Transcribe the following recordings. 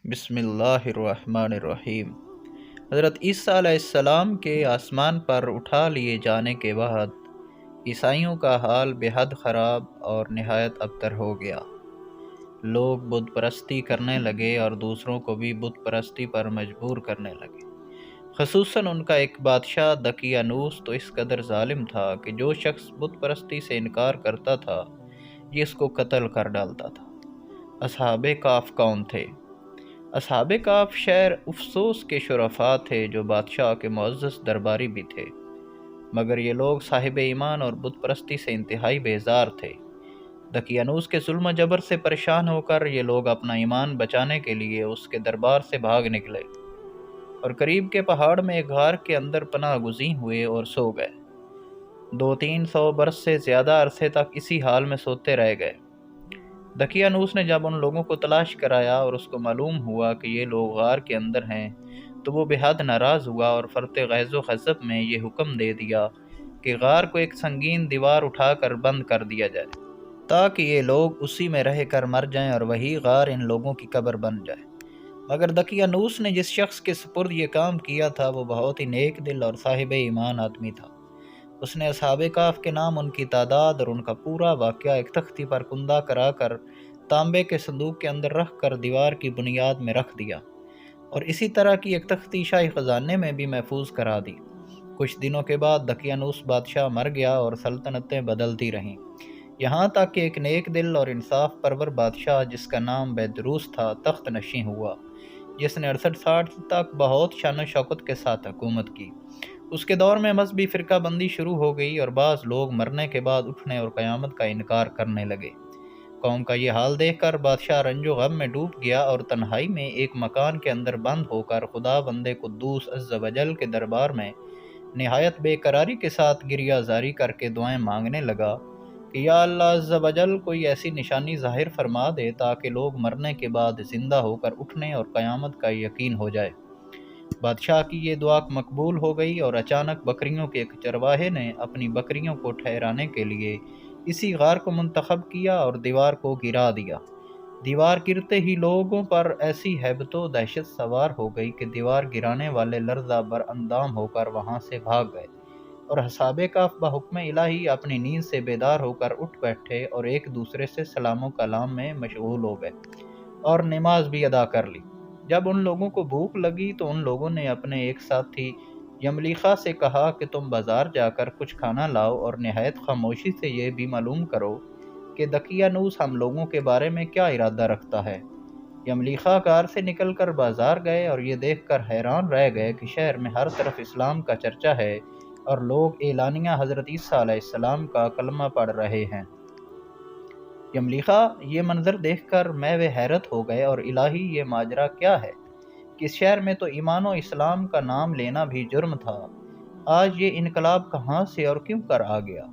بسم اللہ الرحمن الرحیم۔ حضرت عیسیٰ علیہ السلام کے آسمان پر اٹھا لیے جانے کے بعد عیسائیوں کا حال بے حد خراب اور نہایت ابتر ہو گیا۔ لوگ بت پرستی کرنے لگے اور دوسروں کو بھی بت پرستی پر مجبور کرنے لگے۔ خصوصاً ان کا ایک بادشاہ دقیانوس تو اس قدر ظالم تھا کہ جو شخص بت پرستی سے انکار کرتا تھا یہ اس کو قتل کر ڈالتا تھا۔ اصحاب کہف کون تھے؟ اصحاب کہف شہر افسوس کے شرفاء تھے جو بادشاہ کے معزز درباری بھی تھے، مگر یہ لوگ صاحب ایمان اور بت پرستی سے انتہائی بیزار تھے۔ دقیانوس کے ظلم و جبر سے پریشان ہو کر یہ لوگ اپنا ایمان بچانے کے لیے اس کے دربار سے بھاگ نکلے اور قریب کے پہاڑ میں ایک غار کے اندر پناہ گزین ہوئے اور سو گئے۔ 200-300 برس سے زیادہ عرصے تک اسی حال میں سوتے رہ گئے۔ دقیانوس نے جب ان لوگوں کو تلاش کرایا اور اس کو معلوم ہوا کہ یہ لوگ غار کے اندر ہیں تو وہ بے حد ناراض ہوا اور فرط غیظ و غضب میں یہ حکم دے دیا کہ غار کو ایک سنگین دیوار اٹھا کر بند کر دیا جائے تاکہ یہ لوگ اسی میں رہ کر مر جائیں اور وہی غار ان لوگوں کی قبر بن جائے۔ مگر دقیانوس نے جس شخص کے سپرد یہ کام کیا تھا وہ بہت ہی نیک دل اور صاحب ایمان آدمی تھا۔ اس نے اصحاب کہف کے نام، ان کی تعداد اور ان کا پورا واقعہ ایک تختی پر کندہ کرا کر تانبے کے صندوق کے اندر رکھ کر دیوار کی بنیاد میں رکھ دیا اور اسی طرح کی ایک تختی شاہی خزانے میں بھی محفوظ کرا دی۔ کچھ دنوں کے بعد دقیانوس بادشاہ مر گیا اور سلطنتیں بدلتی رہیں، یہاں تک کہ ایک نیک دل اور انصاف پرور بادشاہ جس کا نام بیدروس تھا تخت نشین ہوا، جس نے 68-60 تک بہت شان و شوکت کے ساتھ حکومت کی۔ اس کے دور میں مذہبی فرقہ بندی شروع ہو گئی اور بعض لوگ مرنے کے بعد اٹھنے اور قیامت کا انکار کرنے لگے۔ قوم کا یہ حال دیکھ کر بادشاہ رنج و غم میں ڈوب گیا اور تنہائی میں ایک مکان کے اندر بند ہو کر خدا بند قدوس عز و جل کے دربار میں نہایت بے قراری کے ساتھ گریہ زاری کر کے دعائیں مانگنے لگا کہ یا اللہ عز و جل کوئی ایسی نشانی ظاہر فرما دے تاکہ لوگ مرنے کے بعد زندہ ہو کر اٹھنے اور قیامت کا یقین ہو جائے۔ بادشاہ کی یہ دعا مقبول ہو گئی اور اچانک بکریوں کے ایک چرواہے نے اپنی بکریوں کو ٹھہرانے کے لیے اسی غار کو منتخب کیا اور دیوار کو گرا دیا۔ دیوار گرتے ہی لوگوں پر ایسی ہیبت و دہشت سوار ہو گئی کہ دیوار گرانے والے لرزہ بر اندام ہو کر وہاں سے بھاگ گئے اور اصحاب کہف بحکم الہی اپنی نیند سے بیدار ہو کر اٹھ بیٹھے اور ایک دوسرے سے سلام و کلام میں مشغول ہو گئے اور نماز بھی ادا کر لی۔ جب ان لوگوں کو بھوک لگی تو ان لوگوں نے اپنے ایک ساتھی یملیخا سے کہا کہ تم بازار جا کر کچھ کھانا لاؤ اور نہایت خاموشی سے یہ بھی معلوم کرو کہ دقیانوس ہم لوگوں کے بارے میں کیا ارادہ رکھتا ہے۔ یملیخا غار سے نکل کر بازار گئے اور یہ دیکھ کر حیران رہ گئے کہ شہر میں ہر طرف اسلام کا چرچا ہے اور لوگ اعلانیہ حضرت عیسیٰ علیہ السلام کا کلمہ پڑھ رہے ہیں۔ یملیخا یہ منظر دیکھ کر محو حیرت ہو گئے اور الہی یہ ماجرا کیا ہے کہ اس شہر میں تو ایمان و اسلام کا نام لینا بھی جرم تھا، آج یہ انقلاب کہاں سے اور کیوں کر آ گیا؟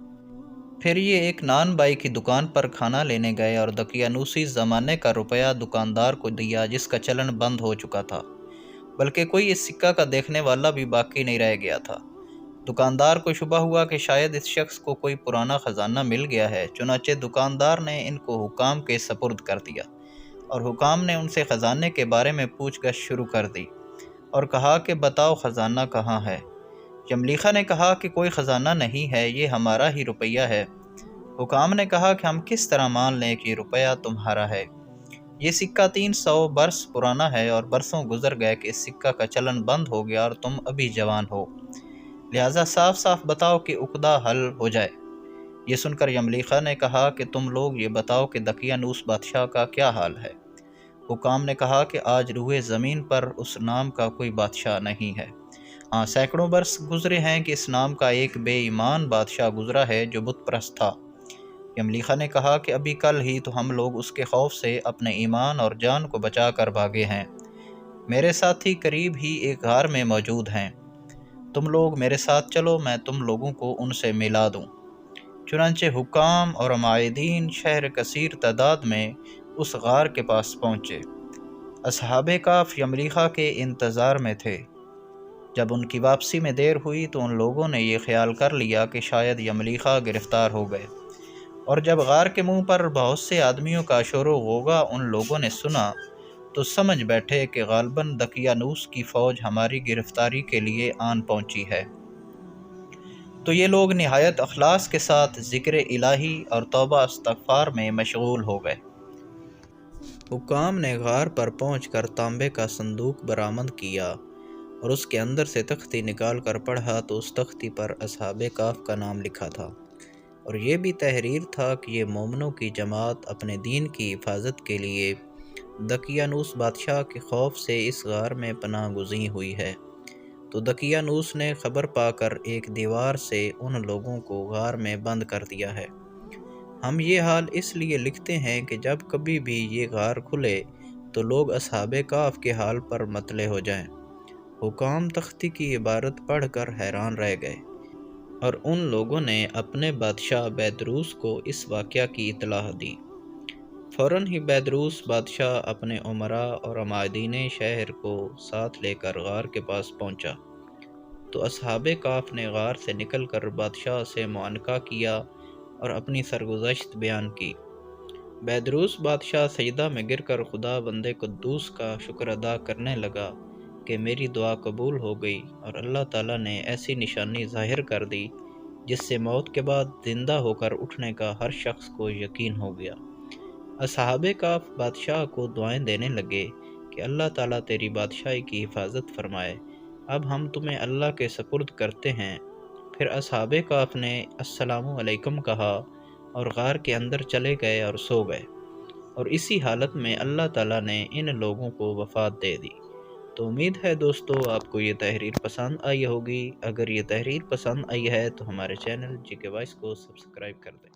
پھر یہ ایک نان بائی کی دکان پر کھانا لینے گئے اور دقیانوسی زمانے کا روپیہ دکاندار کو دیا جس کا چلن بند ہو چکا تھا، بلکہ کوئی اس سکہ کا دیکھنے والا بھی باقی نہیں رہ گیا تھا۔ دکاندار کو شبہ ہوا کہ شاید اس شخص کو کوئی پرانا خزانہ مل گیا ہے، چنانچہ دکاندار نے ان کو حکام کے سپرد کر دیا اور حکام نے ان سے خزانے کے بارے میں پوچھ گچھ شروع کر دی اور کہا کہ بتاؤ خزانہ کہاں ہے؟ یملیخا نے کہا کہ کوئی خزانہ نہیں ہے، یہ ہمارا ہی روپیہ ہے۔ حکام نے کہا کہ ہم کس طرح مان لیں کہ یہ روپیہ تمہارا ہے؟ یہ سکہ 300 برس پرانا ہے اور برسوں گزر گئے کہ اس سکہ کا چلن بند ہو گیا اور تم ابھی جوان ہو، لہٰذا صاف صاف بتاؤ کہ عقدہ حل ہو جائے۔ یہ سن کر یملیخا نے کہا کہ تم لوگ یہ بتاؤ کہ دقیانوس بادشاہ کا کیا حال ہے؟ حکام نے کہا کہ آج روئے زمین پر اس نام کا کوئی بادشاہ نہیں ہے، ہاں سینکڑوں برس گزرے ہیں کہ اس نام کا ایک بے ایمان بادشاہ گزرا ہے جو بت پرست تھا۔ یملیخا نے کہا کہ ابھی کل ہی تو ہم لوگ اس کے خوف سے اپنے ایمان اور جان کو بچا کر بھاگے ہیں۔ میرے ساتھی قریب ہی ایک غار میں موجود ہیں، تم لوگ میرے ساتھ چلو، میں تم لوگوں کو ان سے ملا دوں۔ چنانچہ حکام اور معاہدین شہر کثیر تعداد میں اس غار کے پاس پہنچے۔ اصحاب کہف یملیخا کے انتظار میں تھے۔ جب ان کی واپسی میں دیر ہوئی تو ان لوگوں نے یہ خیال کر لیا کہ شاید یملیخا گرفتار ہو گئے، اور جب غار کے منہ پر بہت سے آدمیوں کا شور و غوغا ان لوگوں نے سنا تو سمجھ بیٹھے کہ غالباً دقیانوس کی فوج ہماری گرفتاری کے لیے آن پہنچی ہے۔ تو یہ لوگ نہایت اخلاص کے ساتھ ذکر الہی اور توبہ استغفار میں مشغول ہو گئے۔ حکام نے غار پر پہنچ کر تانبے کا صندوق برآمد کیا اور اس کے اندر سے تختی نکال کر پڑھا تو اس تختی پر اصحاب کہف کا نام لکھا تھا، اور یہ بھی تحریر تھا کہ یہ مومنوں کی جماعت اپنے دین کی حفاظت کے لیے دقیانوس بادشاہ کے خوف سے اس غار میں پناہ گزین ہوئی ہے۔ تو دقیانوس نے خبر پا کر ایک دیوار سے ان لوگوں کو غار میں بند کر دیا ہے۔ ہم یہ حال اس لیے لکھتے ہیں کہ جب کبھی بھی یہ غار کھلے تو لوگ اصحاب کہف کے حال پر مطلع ہو جائیں۔ حکام تختی کی عبارت پڑھ کر حیران رہ گئے، اور ان لوگوں نے اپنے بادشاہ بیدروس کو اس واقعہ کی اطلاع دی۔ فوراً ہی بیدروس بادشاہ اپنے امراء اور عمائدین شہر کو ساتھ لے کر غار کے پاس پہنچا۔ تو اصحاب کہف نے غار سے نکل کر بادشاہ سے معانقہ کیا اور اپنی سرگزشت بیان کی۔ بیدروس بادشاہ سجدہ میں گر کر خدا بند قدوس کا شکر ادا کرنے لگا کہ میری دعا قبول ہو گئی، اور اللہ تعالیٰ نے ایسی نشانی ظاہر کر دی جس سے موت کے بعد زندہ ہو کر اٹھنے کا ہر شخص کو یقین ہو گیا۔ اصحاب کہف بادشاہ کو دعائیں دینے لگے کہ اللہ تعالیٰ تیری بادشاہی کی حفاظت فرمائے، اب ہم تمہیں اللہ کے سپرد کرتے ہیں۔ پھر اصحاب کہف نے السلام علیکم کہا اور غار کے اندر چلے گئے اور سو گئے، اور اسی حالت میں اللہ تعالیٰ نے ان لوگوں کو وفات دے دی۔ تو امید ہے دوستو آپ کو یہ تحریر پسند آئی ہوگی۔ اگر یہ تحریر پسند آئی ہے تو ہمارے چینل جی کے وائس کو سبسکرائب کر دیں۔